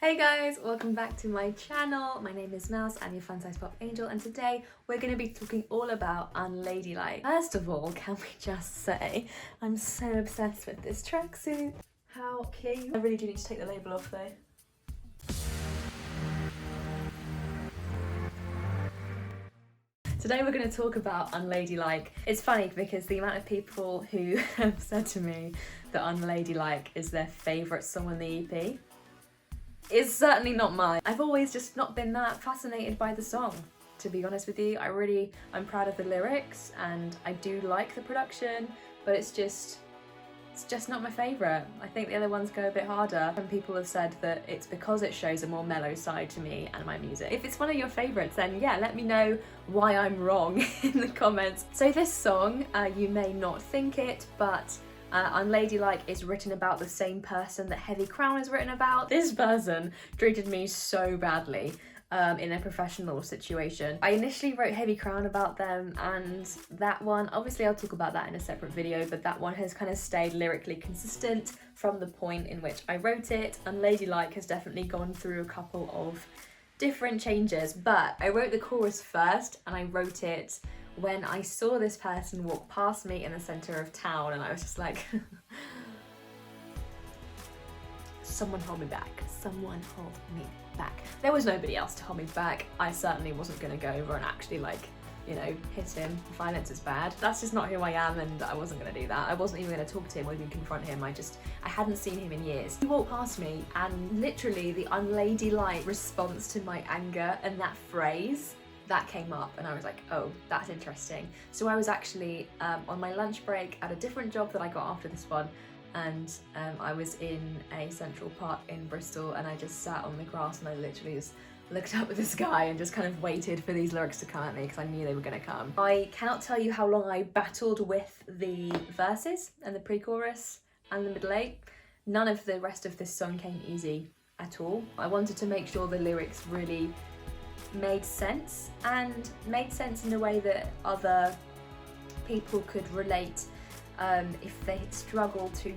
Hey guys, welcome back to my channel. My name is Mouse, I'm your fun-size pop angel, and today we're going to be talking all about Unladylike. First of all, can we just say, I'm so obsessed with this tracksuit. How cute. I really do need to take the label off though. Today we're going to talk about Unladylike. It's funny because the amount of people who have said to me that Unladylike is their favourite song on the EP is certainly not mine. I've always just not been that fascinated by the song, to be honest with you. I'm proud of the lyrics and I do like the production, but it's just not my favourite. I think the other ones go a bit harder, and people have said that it's because it shows a more mellow side to me and my music. If it's one of your favourites, then yeah, let me know why I'm wrong in the comments. So this song, you may not think it, but Unladylike is written about the same person that Heavy Crown is written about. This person treated me so badly in a professional situation. I initially wrote Heavy Crown about them, and that one, obviously I'll talk about that in a separate video, but that one has kind of stayed lyrically consistent from the point in which I wrote it. Unladylike has definitely gone through a couple of different changes, but I wrote the chorus first and I wrote it when I saw this person walk past me in the centre of town, and I was just like, someone hold me back, someone hold me back. There was nobody else to hold me back. I certainly wasn't going to go over and actually hit him. Violence is bad. That's just not who I am, and I wasn't going to do that. I wasn't even going to talk to him or even confront him. I hadn't seen him in years. He walked past me and literally the unladylike response to my anger and that phrase, that came up, and I was like, oh, that's interesting. So I was actually on my lunch break at a different job that I got after this one, and I was in a central park in Bristol, and I just sat on the grass and I literally just looked up at the sky and just kind of waited for these lyrics to come at me because I knew they were going to come. I cannot tell you how long I battled with the verses and the pre-chorus and the middle eight. None of the rest of this song came easy at all. I wanted to make sure the lyrics really made sense, and made sense in a way that other people could relate if they struggle to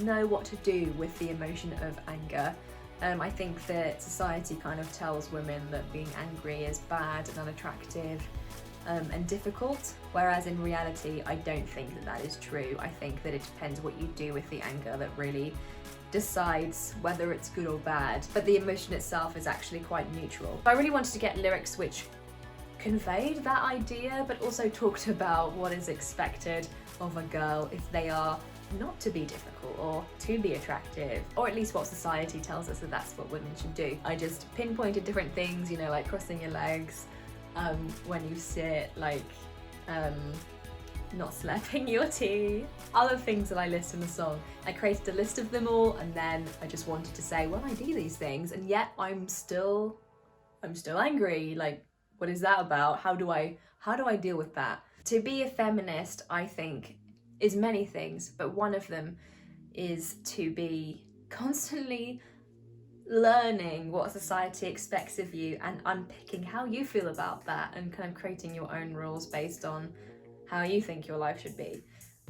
know what to do with the emotion of anger. I think that society kind of tells women that being angry is bad and unattractive and difficult, whereas in reality I don't think that that is true. I think that it depends what you do with the anger that really decides whether it's good or bad, but the emotion itself is actually quite neutral. I really wanted to get lyrics which conveyed that idea, but also talked about what is expected of a girl if they are not to be difficult or to be attractive, or at least what society tells us that that's what women should do. I just pinpointed different things, like crossing your legs when you sit, not slapping your tea, other things that I list in the song. I created a list of them all, and then I just wanted to say, well, I do these things and yet I'm still angry. Like, what is that about? How do I deal with that? To be a feminist, I think, is many things, but one of them is to be constantly learning what society expects of you and unpicking how you feel about that, and kind of creating your own rules based on how you think your life should be.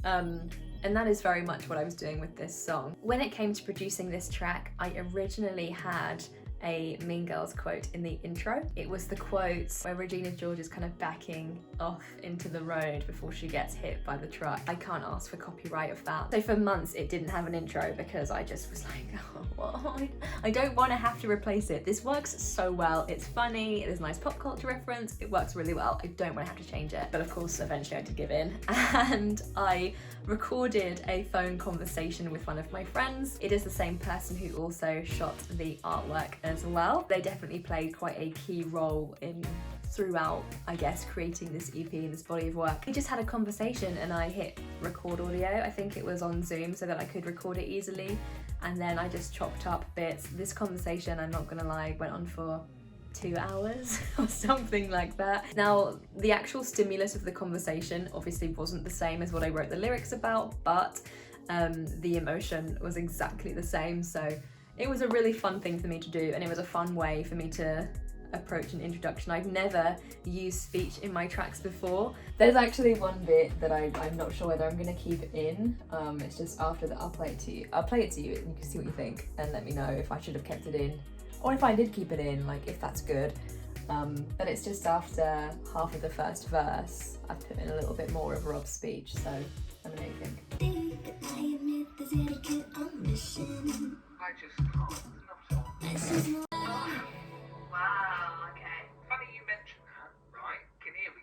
And that is very much what I was doing with this song. When it came to producing this track, I originally had a Mean Girls quote in the intro. It was the quote where Regina George is kind of backing off into the road before she gets hit by the truck. I can't ask for copyright of that. So for months it didn't have an intro because I just was like, oh, what? I don't want to have to replace it. This works so well. It's funny, it is a nice pop culture reference, it works really well. I don't want to have to change it. But of course, eventually I had to give in, and I recorded a phone conversation with one of my friends. It is the same person who also shot the artwork as well. They definitely played quite a key role throughout, I guess, creating this EP and this body of work. We just had a conversation and I hit record audio. I think it was on Zoom so that I could record it easily, and then I just chopped up bits. This conversation, I'm not gonna lie, went on for 2 hours or something like that. Now, the actual stimulus of the conversation obviously wasn't the same as what I wrote the lyrics about, but the emotion was exactly the same. So it was a really fun thing for me to do, and it was a fun way for me to approach an introduction. I've never used speech in my tracks before. There's actually one bit that I'm not sure whether I'm gonna keep it in. It's just after that I'll play it to you and you can see what you think and let me know if I should have kept it in or if I did keep it in, like if that's good. But it's just after half of the first verse, I've put in a little bit more of Rob's speech, so let me know what you think. I just can't. Not on. Wow, okay. Funny you mention that. Right, here we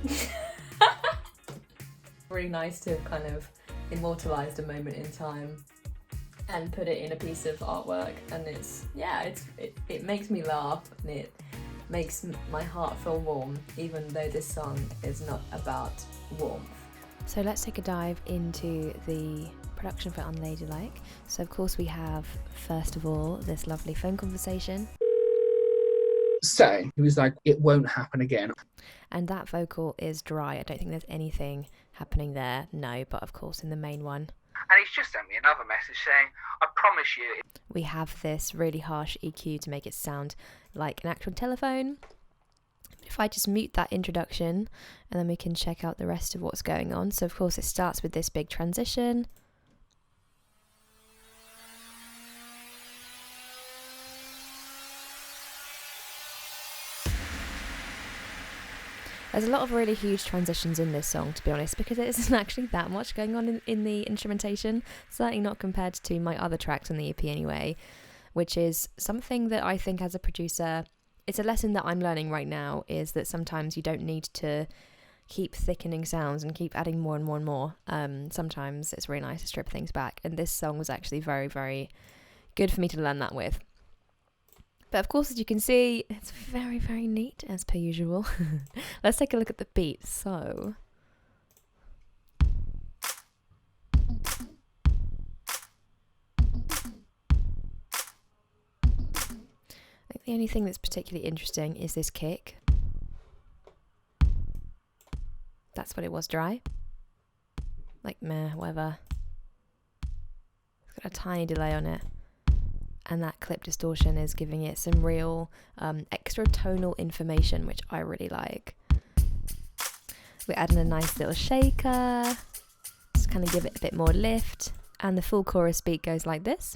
go. Really nice to have kind of immortalised a moment in time and put it in a piece of artwork, and it makes me laugh, and it makes my heart feel warm, even though this song is not about warmth. So let's take a dive into the production for Unladylike. So of course we have, first of all, this lovely phone conversation. So he was like, it won't happen again. And that vocal is dry. I don't think there's anything happening there, no, but of course in the main one. And he's just sent me another message saying, I promise you. We have this really harsh EQ to make it sound like an actual telephone. If I just mute that introduction, and then we can check out the rest of what's going on. So of course it starts with this big transition. There's a lot of really huge transitions in this song, to be honest, because there isn't actually that much going on in the instrumentation, certainly not compared to my other tracks on the EP anyway, which is something that I think as a producer, it's a lesson that I'm learning right now, is that sometimes you don't need to keep thickening sounds and keep adding more and more and more. Sometimes it's really nice to strip things back, and this song was actually very, very good for me to learn that with. But of course, as you can see, it's very, very neat, as per usual. Let's take a look at the beat. So, I think the only thing that's particularly interesting is this kick. That's what it was, dry. Like, meh, whatever. It's got a tiny delay on it. And that clip distortion is giving it some real extra tonal information, which I really like. We're adding a nice little shaker, just kind of give it a bit more lift, and the full chorus beat goes like this.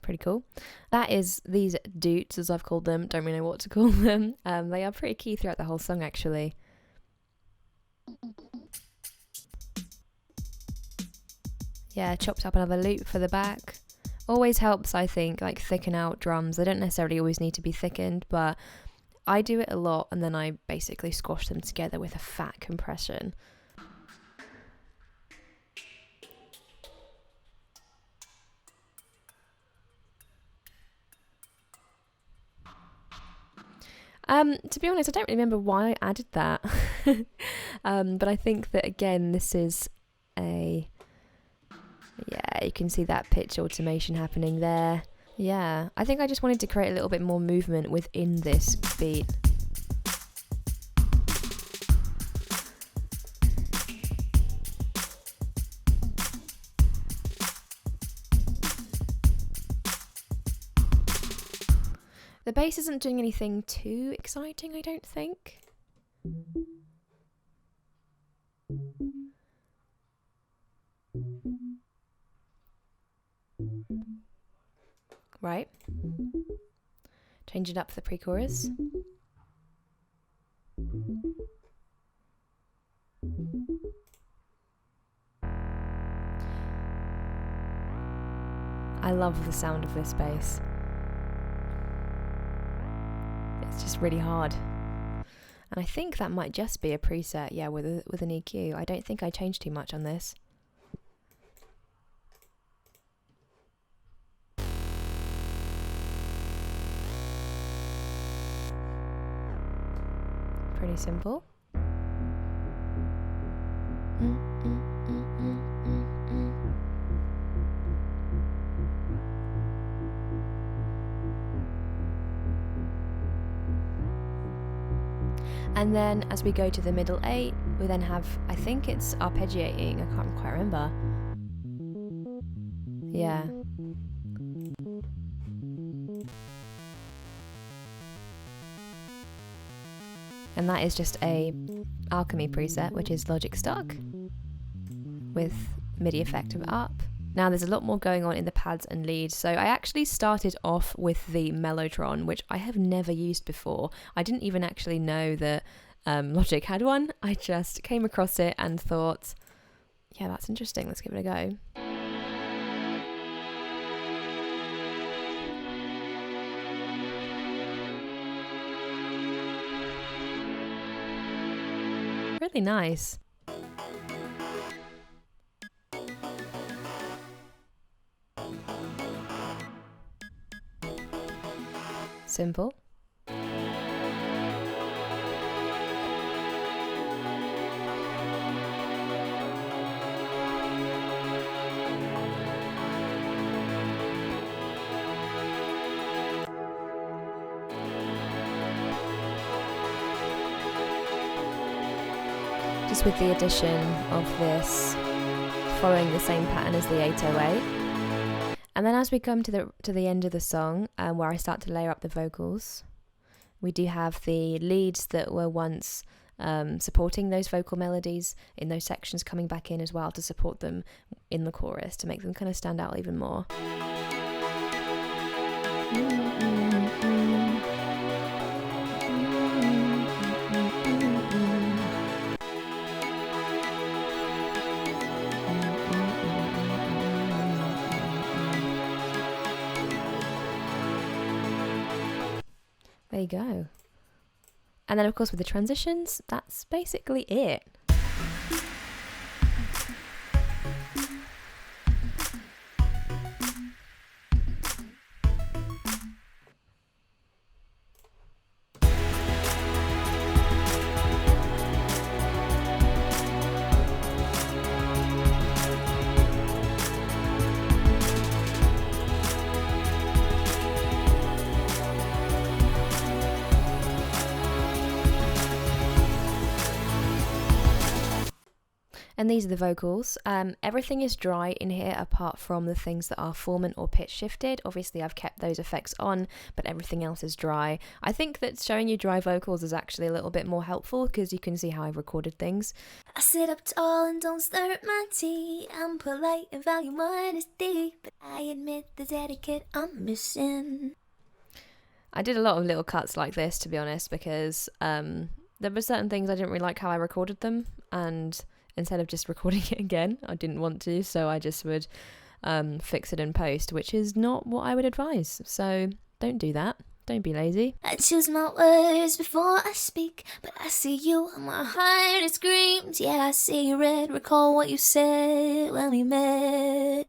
Pretty cool. That is these doots, as I've called them. Don't really know what to call them. They are pretty key throughout the whole song, actually. Yeah, chopped up another loop for the back. Always helps, I think, like thicken out drums. They don't necessarily always need to be thickened, but I do it a lot, and then I basically squash them together with a fat compression. To be honest, I don't remember why I added that. But I think that, again, this is you can see that pitch automation happening there. Yeah, I think I just wanted to create a little bit more movement within this beat. The bass isn't doing anything too exciting, I don't think. Right. Change it up for the pre-chorus. I love the sound of this bass. It's just really hard. And I think that might just be a preset, yeah, with an EQ. I don't think I changed too much on this. Pretty simple. And then as we go to the middle 8, we then have, I think it's arpeggiating, I can't quite remember. Yeah. And that is just a Alchemy preset, which is Logic Stock with MIDI effect of up. Now there's a lot more going on in the pads and leads, so I actually started off with the Mellotron, which I have never used before. I didn't even actually know that Logic had one. I just came across it and thought, yeah, that's interesting, let's give it a go. Really nice. Simple. Just with the addition of this following the same pattern as the 808. And then as we come to the end of the song, where I start to layer up the vocals, we do have the leads that were once supporting those vocal melodies in those sections coming back in as well to support them in the chorus, to make them kind of stand out even more. There you go. And then of course with the transitions, that's basically it. And these are the vocals. Everything is dry in here apart from the things that are formant or pitch shifted. Obviously I've kept those effects on, but everything else is dry. I think that showing you dry vocals is actually a little bit more helpful because you can see how I've recorded things. I sit up tall and don't stir up my tea. I'm polite and value modesty, but I admit there's etiquette I'm missing. I did a lot of little cuts like this, to be honest, because there were certain things I didn't really like how I recorded them, and instead of just recording it again, I didn't want to, so I just would fix it in post, which is not what I would advise. So don't do that. Don't be lazy. I choose my words before I speak, but I see you and my heart it screams. Yeah, I see red. Recall what you said when we met.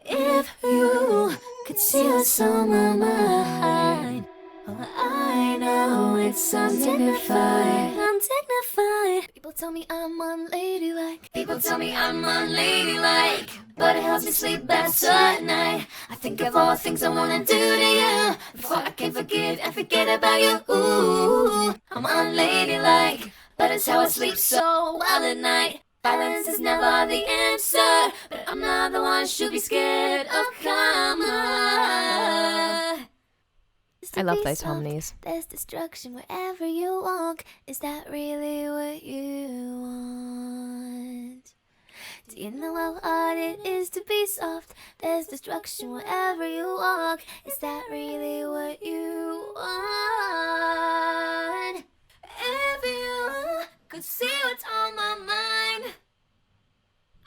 If you could see what's on my mind, well, I know it's undignified. Undignified. People tell me I'm unladylike. People tell me I'm unladylike, but it helps me sleep better at night. I think of all the things I wanna do to you before I can forgive and forget about you. Ooh, I'm unladylike, but it's how I sleep so well at night. Violence is never the answer, but I'm not the one should be scared of karma. I love those harmonies. There's destruction wherever you walk. Is that really what you want? Do you know how hard it is to be soft? There's destruction wherever you walk. Is that really what you want? If you could see what's on my mind,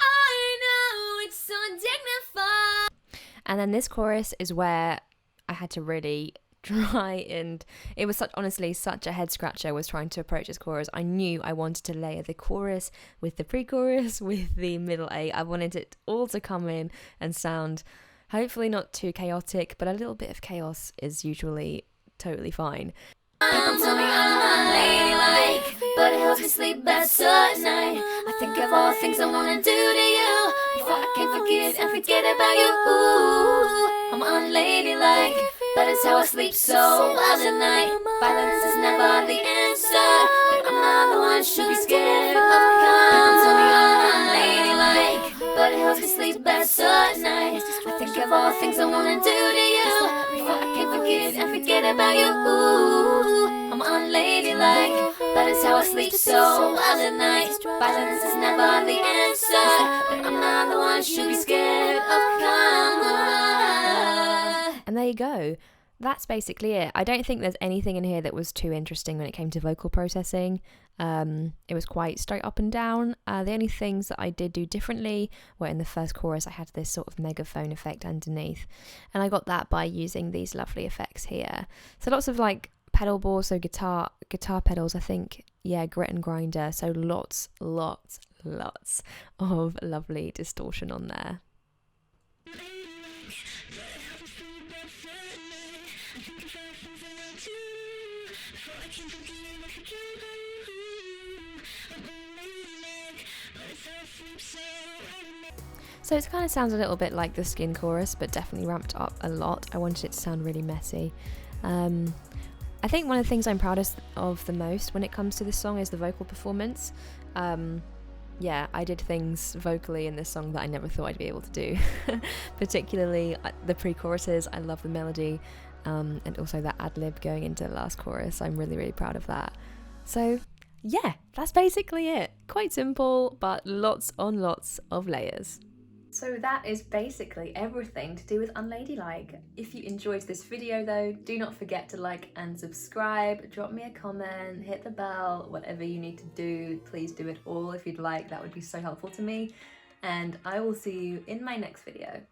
I know it's undignified. And then this chorus is where I had to really try, and it was honestly such a head scratcher was trying to approach this chorus. I knew I wanted to layer the chorus with the pre-chorus with the middle eight. I wanted it all to come in and sound hopefully not too chaotic, but a little bit of chaos is usually totally fine. People tell me I'm unladylike, but it helps me sleep better at night. I think of all the things I wanna do to you before I can forgive and forget about you. Ooh, I'm unladylike, but it's how I sleep so well at night. Violence is never the answer, but I'm not the one should be scared of karma. People tell me I'm unladylike, but it helps me sleep better at night. I think of all the things I wanna do to you before I can forgive and forget about you. Ooh, I'm I'm unladylike, but it's how I sleep so well at night. Violence is never the answer, but I'm not the one should be scared of karma. And there you go. That's basically it. I don't think there's anything in here that was too interesting when it came to vocal processing. It was quite straight up and down. The only things that I did do differently were in the first chorus I had this sort of megaphone effect underneath, and I got that by using these lovely effects here. So lots of like pedal boards, so guitar pedals, I think, yeah, grit and grinder, so lots of lovely distortion on there. So it kind of sounds a little bit like the Skin chorus, but definitely ramped up a lot. I wanted it to sound really messy. I think one of the things I'm proudest of the most when it comes to this song is the vocal performance. Yeah, I did things vocally in this song that I never thought I'd be able to do. Particularly the pre-choruses, I love the melody, and also that ad-lib going into the last chorus. I'm really, really proud of that. So yeah, that's basically it. Quite simple, but lots of layers. So that is basically everything to do with Unladylike. If you enjoyed this video though, do not forget to like and subscribe, drop me a comment, hit the bell, whatever you need to do, please do it all if you'd like, that would be so helpful to me. And I will see you in my next video.